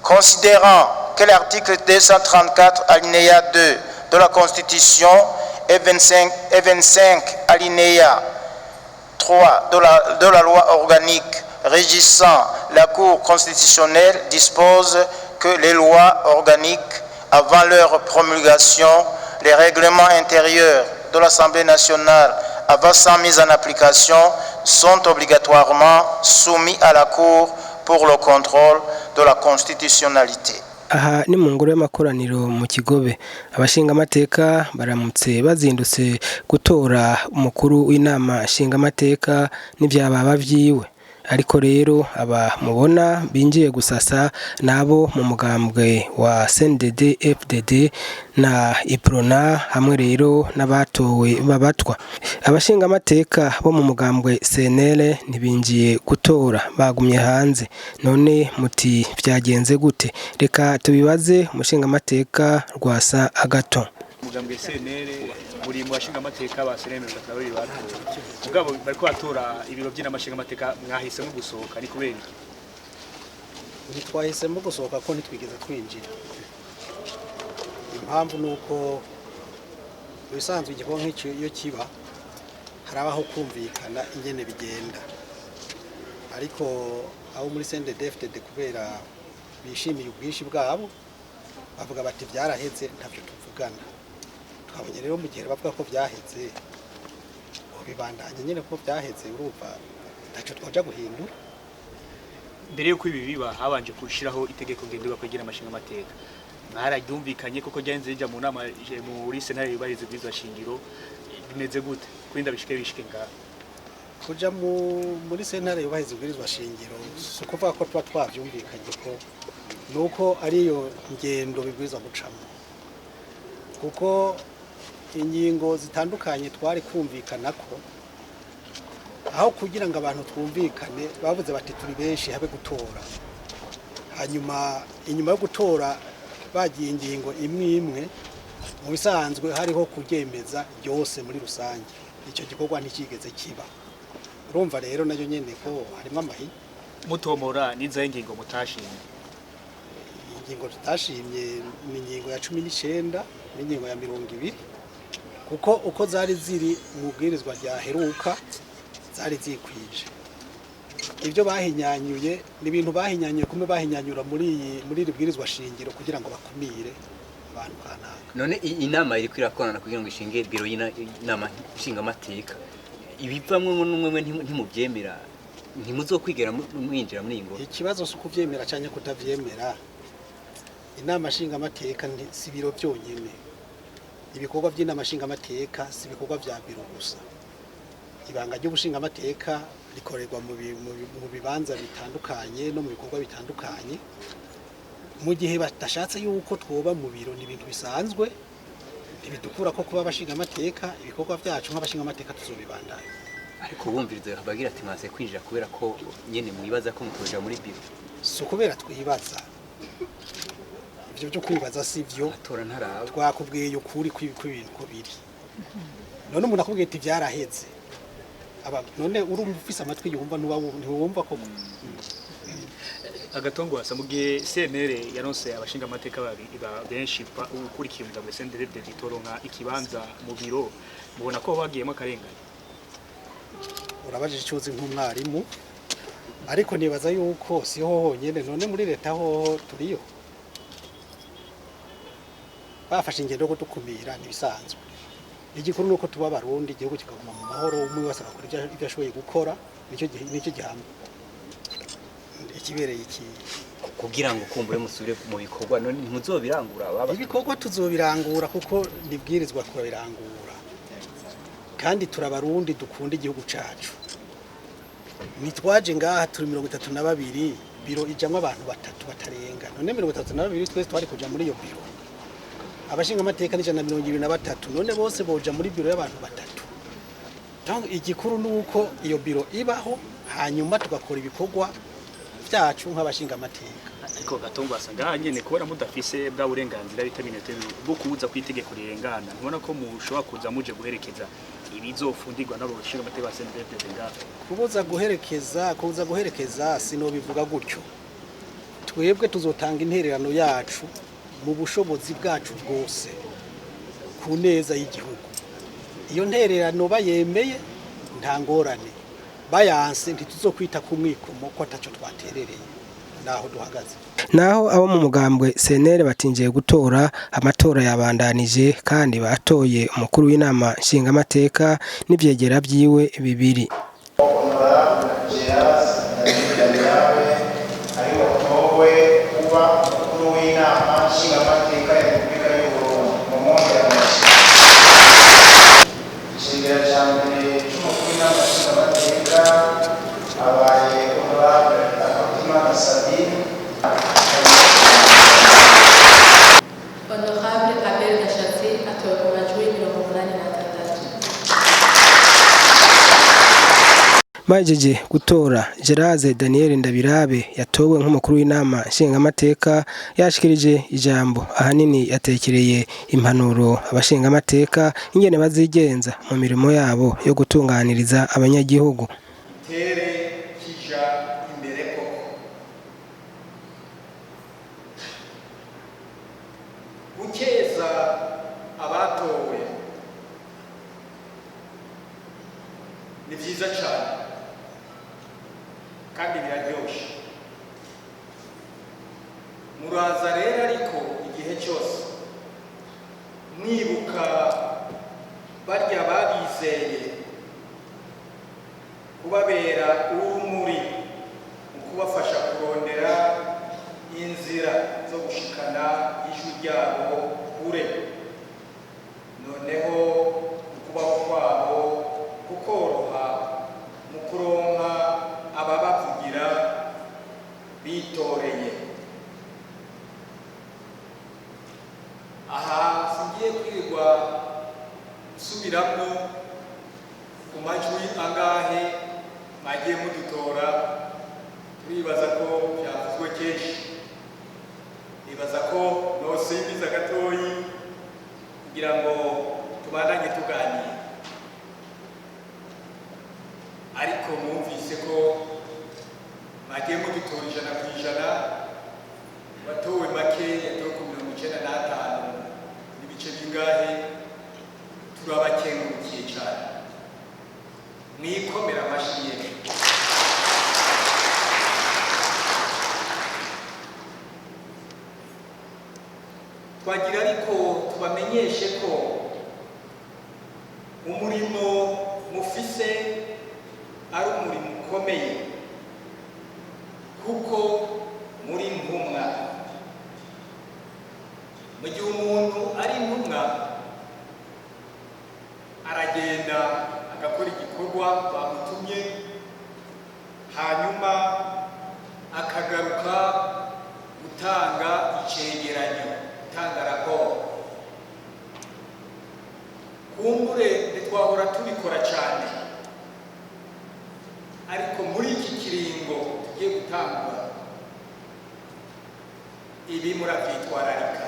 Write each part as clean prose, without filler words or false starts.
Considérant que l'article 234 alinéa 2 de la Constitution et 25 alinéa 3 de la loi organique régissant la Cour constitutionnelle disposent que les lois organiques, avant leur promulgation, les règlements intérieurs de l'Assemblée nationale avant sa mise en application sont obligatoirement soumis à la Cour pour le contrôle de la constitutionnalité. Aha ni mu ngoro y'amakoraniro mu Kigobe abashinga amateka baramutse bazindutse gutora umukuru w'inama nshinga amateka n'ivyababa vyiwe ariko rero aba mubona binjiye gusasa nabo mu mugambwe wa CNDD FDD na Iprona hamwe rero n'abatowe babatwa abashinga amateka bo mu mugambwe CNL ntibinjiye gutora bagumye hanze none muti vyagenze gute reka tubibaze umushinga amateka Rwasa Agaton mugambwe CNL muri mu bashinga amateka ba CNL bakabiri batowe mugabo bariko batora ibiro by'inamashinga amateka mwahisemo gusohoka ari kubera ntitwahisemo gusohoka ko ntitwigeze twinjira impamvu nuko bisanzwe igikorwa nk'icyo iyo kiba harabaho kumvikana ingene bigenda ariko abo muri CNDD-FDD kubera bishimiye ubwinshi bwabo bavuga bati byaraheze ntavyo tuvugana twabonye rero mu gihe bavuga ko byaheze bibandanye nyene ko byaheze urumva ntacyo twaja guhindura mbere yuko ibi biba habanje kushiraho itegeko ngenderwa kwegera amashinga amateka mwararyumvikanye koko ryanze rija mu nama muri senare yubahiriza bwiza shingiro bimeze gute kwinda bishike nga kuja muri senare yubahiriza bwiza shingiro sukuvuga ko twa twavyumvikanye ko nuko ariyo ngendo bibwiza gucamo kuko ingingo zitandukanye twari kumvikana ko aho kugira ngo abantu twumvikane bavuze bati turi benshi habe gutora hanyuma inyuma yo gutora bagiye ingingo imwe mu bisanzwe hariho kugemeza byose muri rusange icyo gikorwa ntikigeze kiba urumva rero nayo nyene ko harimo amahi mutomora niza ingingo mutashimye ingingo tutashimye ni ingingo ya 19 n'ingingo ya 20 kuko uko zari ziri mu bwirizwa rya heruka zari zikwije ibyo bahinyanyuye ni ibintu bahinyanyuye kumwe bahinyanyura muri bwirizwa shingiro kugira ngo bakumire abantu kanaka none inama iri kwirakorana kugira ngo ishinge biro y'inama nshinga amateka ibivamwe n'umwe ntimuvyemera ntimuzokwigera mwinjira muri ingo ikibazo cyo kuvyemera cyane kutavyemera inama nshinga amateka si biro byonyene ibikorwa by'inama nshinga amateka si ibikorwa vya biro gusa ibanga ryo gushinga amateka rikorerwa mu bibanza bitandukanye no mu bikorwa bitandukanye mu gihe batashatse yuko twoba mu biro ni ibintu bisanzwe ntibidukura ko kuba abashinga amateka ibikorwa byacu nk'abashinga amateka tuzobibandanya ariko bumviriza bagira ati mwase kwinjira kubera ko nyene mwibaza ko mutoja muri biro so kubera twibaza ibyo byo kwibaza sivyo atora ntaraba twakubwiye ukuri kw'ibintu ko biri none umuntu akubwiye ati byaraheze none urumva ufise amatwi yumva ntiwumva ko Agatongo asa mugihe CNL yaronse abashinga amateka benshi ukurikiye umugambwe CNDD toronka ikibanza mu biro mubona ko bagiyemo akarengane urabajije icuzi nk'umwarimu ariko nibaza yuko siho honyene none muri leta ho turiyo bafashe ingendo yo kudukumira nibisanzwe igikuru nuko tuba abarundi igihugu kikaguma mu mahoro umwe wese akora ibyo ashoboye gukora nicyo gihamye ikibereye iki kugira ngo kumbure musubire mu bikorwa none ntimuzobirangura baba ibikorwa tuzobirangura kuko nibwirizwa kubirangura kandi turabarundi dukunda igihugu cacu nitwaje ngaha turi 32 biro ijamwe abantu batatu batarenga none 32 twese twari kuja muri iyo biro abashinga amateka ni 123 none bose boja muri biro y'abantu batatu donc igikuru nuko iyo biro ibaho hanyuma tugakora ibikorwa byacu nk'abashinga amateka ariko Gatongo asanga nyene kubera mudafise bwa burenganzira bitaminete bwo kuza kwitegeko rirengana ntubona ko mushobora kuza muje guherekeza ibizofundirwa nabo bashinga amateka ba CNDD ngaho kuza guherekeza sino bivuga gutyo twebwe tuzotanga intererano yacu mu bushobozi bwacu bwose ku neza y'igihugu. Iyo ntererano bayemeye nta ngorane, bayanse ntituzokwita ku mwikomo ko ataco twaterereye. Naho duhagaze. Naho abo mu mugambwe CNL batinjiye gutora, amatora yabandanije kandi batoye umukuru w'inama nshingamateka n'ivyegera vyiwe bibiri. Bajeje gutora, Geraze Daniel Ndabirabe yatowe nk'umukuru w'inama nshingamateka yashikirije ijambo ahanini yatekereye impanuro abashingamateka ingene bazigenza mu mirimo yabo yo gutunganiriza abanyagihugu. Tere kija imbere koko, gukeza abatowe ni vyiza cyane kandi biraryoshe. Muraza rero ariko igihe cyose mwibuka barya babizeye kubabera urumuri mu kubafasha kurondera inzira zo gushikana ijwi ryabo kure. Noneho ukubaho kwabo kukoroha mu kuronka ababavugira bitoreye. Aha singiye kwirwa subiramo ku majwi angahe mwagiye mudutora, turibaza ko byavuzwe kenshi. Nibaza ko nosimbiza gatoyi kugira ngo tubandanye tuganira, ariko mwumvise ko mwagiye mudutora 100%, watowe make yatowe ku 95 n'ibice bingahe. Turabakengurukiye cyane, mwikomera amashyi yemwe. Twagira ariko tubamenyeshe ko umurimo mufise ari umurimo ukomeye, kuko muri ntumwa. Mu gihe umuntu ari ntumwa aragenda agakora igikorwa bamutumye, hanyuma akagaruka gutanga icegeranyo, gutanga raporo. Kumbure ntitwahora tubikora cyane, ariko muri iki kiringo tugiye gutangura ibi muravyitwararika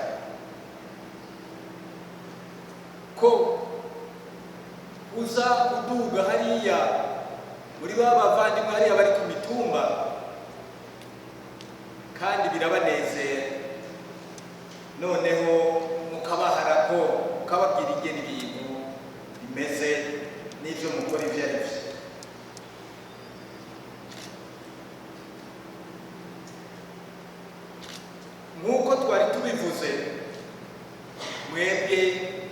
ko uza uduga hariya muri bavandimwe hariya bari ku mitumba, kandi birabanezera. Noneho mukabaha raporo, mukababwira ingene ibintu bimeze n'ivyo mukora ivyo ari vyo. Nk'uko twari tubivuze, mwebwe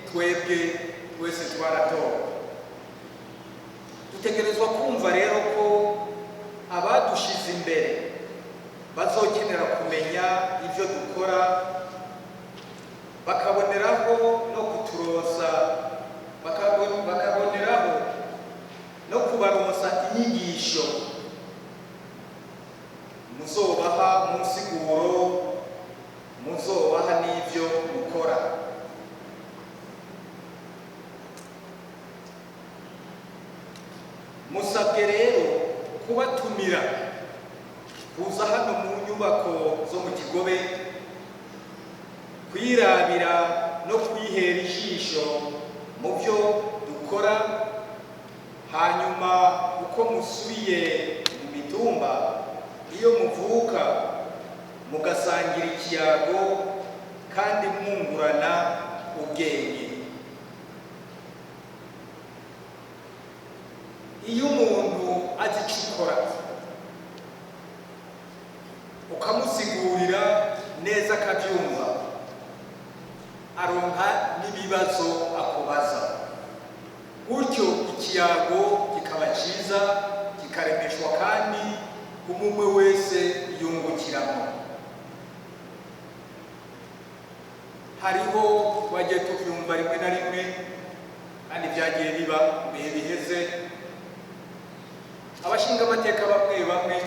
twebwe twese twaratowe. Dutegerezwa kumva rero ko abadushize imbere bazokenera kumenya ivyo dukora, bakaboneraho no kuturosa, bakaboneraho no kubaronsa inyigisho muzobaha mu nsiguro, muzobaha n'ivyo mukora. Musabwe rero kubatumira kuza hano mu nyubako zo mu Kigobe, kwirabira no kwihera ijisho mu byo dukora, hanyuma uko musubiye mu mitumba iyo muvuka mugasangira ikiyago kandi mwungurana ubwenge. Iyo umuntu azi icyo ukora ukamusigurira neza akabyumva, aronka n'ibibazo akubaza, gutyo ikiyago kikaba cyiza kikaremeshwa kandi umwe wese yungukiramo. Hariho bagiye tubyumva rimwe na rimwe kandi byagiye biba mu bihe biheze, abashinga amateka bamwe bamwe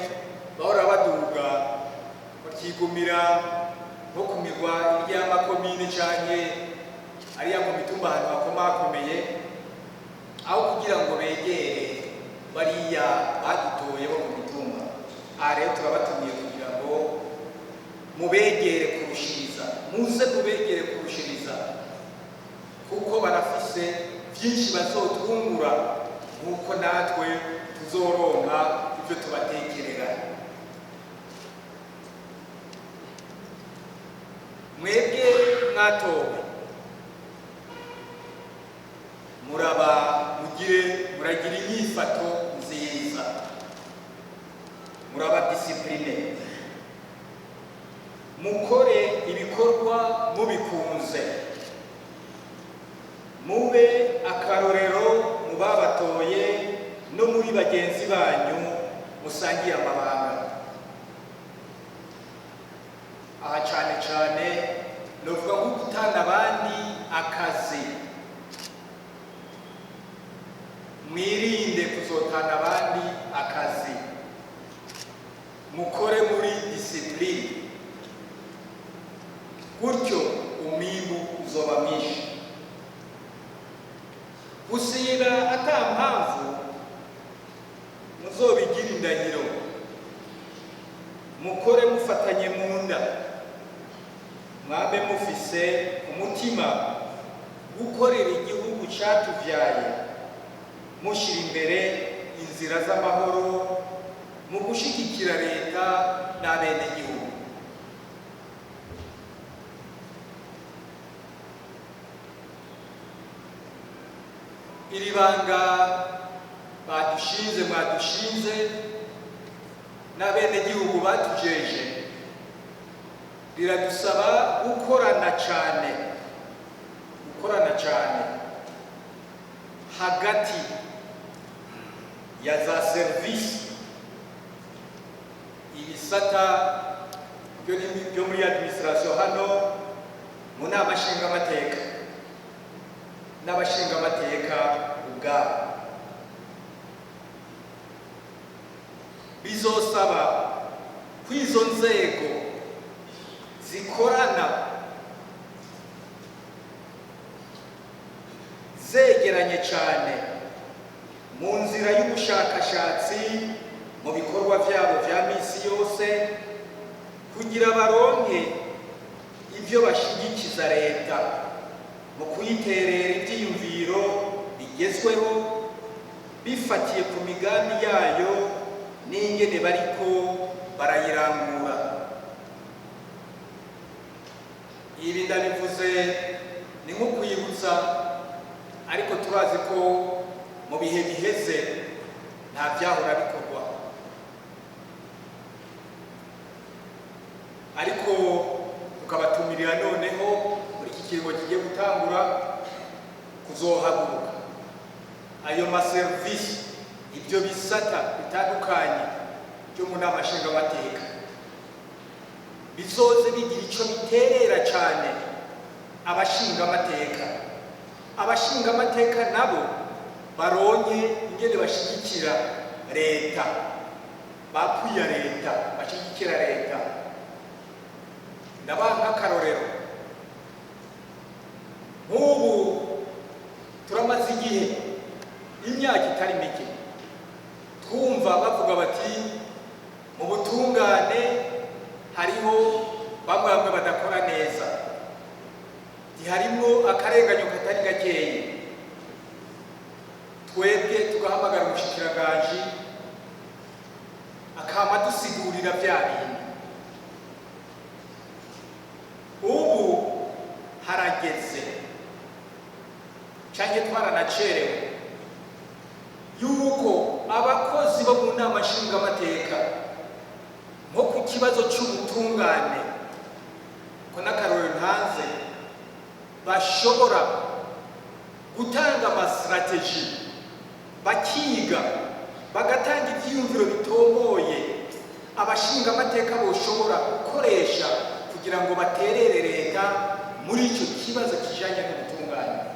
bahora baduga bakigumira nko ku mirwa y'amakomine canke ariya mu mitumba ahantu hakomakomeye, aho kugira ngo begere bariya badutoye bo mu mitumba. Aha rero turabatumiye kugira ngo mubegere kurushiriza, muze mubegere kurushiriza, kuko barafise byinshi bazotwungura nk'uko natwe tuzoronka ibyo tubatekerera. Mwebwe mwatowe muragira inyifato nziza, muraba disipline, mukore ibikorwa mubikunze, mube akarorero mu babatoye no muri bagenzi banyu musangiye amabanga. Aha cyane cyane novuga nko gutanga abandi akazi, mwirinde kuzotana abandi akazi, mukore muri disipline, gutyo umwimbu uzoba mwinshi. Gusiba ata mpamvu muzobigira indahiro, mukore mufatanye mu nda, mwabe mufise umutima gukorera igihugu catuvyaye, mushira imbere inzira z'amahoro mu gushigikira leta n'abenegihugu. Iri banga mwadushinze n'abenegihugu batujeje riradusaba gukorana cyane hagati ya za serivisi, ibisata byo muri administration hano mu nama nshingamateka n'abashingamateka ubwabo. Bizosaba kw'izo nzego zikorana zegeranye cyane mu nzira y'ubushakashatsi mu bikorwa byabo bya misi yose, kugira baronke ibyo bashigikiza leta mu kuyiterera ibyiyumviro bigezweho bifatiye ku migambi yayo n'ingene bariko barayirangura. Ibi ndabivuze ni nko kwibutsa, ariko turazi ko mu bihe biheze nta byahora bikorwa, ariko tukabatumirira noneho muri iki kiringo kigiye gutangura kuzohaguruka ayo maserivisi, ibyo bisata bitandukanye byo mu nama nshingamateka bizoze bigira icyo biterera cyane abashingamateka nabo baronye ingene bashigikira leta, bakwiya leta, bashigikira leta. Ndabaha nk'akarorero, nk'ubu turamaze igihe imyaka itari mike twumva bavuga bati mu butungane hariho bamwe badakora neza, harimwo akarenganyo katari gakeyi. Twebwe tugahamagara umushikiranganji akama dusigurira bya bintu, twaranacerewe yuko abakozi bo mu nama nshingamateka nko ku kibazo cy'ubutungane ko n'akarorero ntanze bashobora gutanga amasitrategi bakiga bagatanga ibyiyumviro bitomboye abashingamateka boshobora gukoresha kugira ngo baterere leta muri icyo kibazo kijanye n'ubutungane.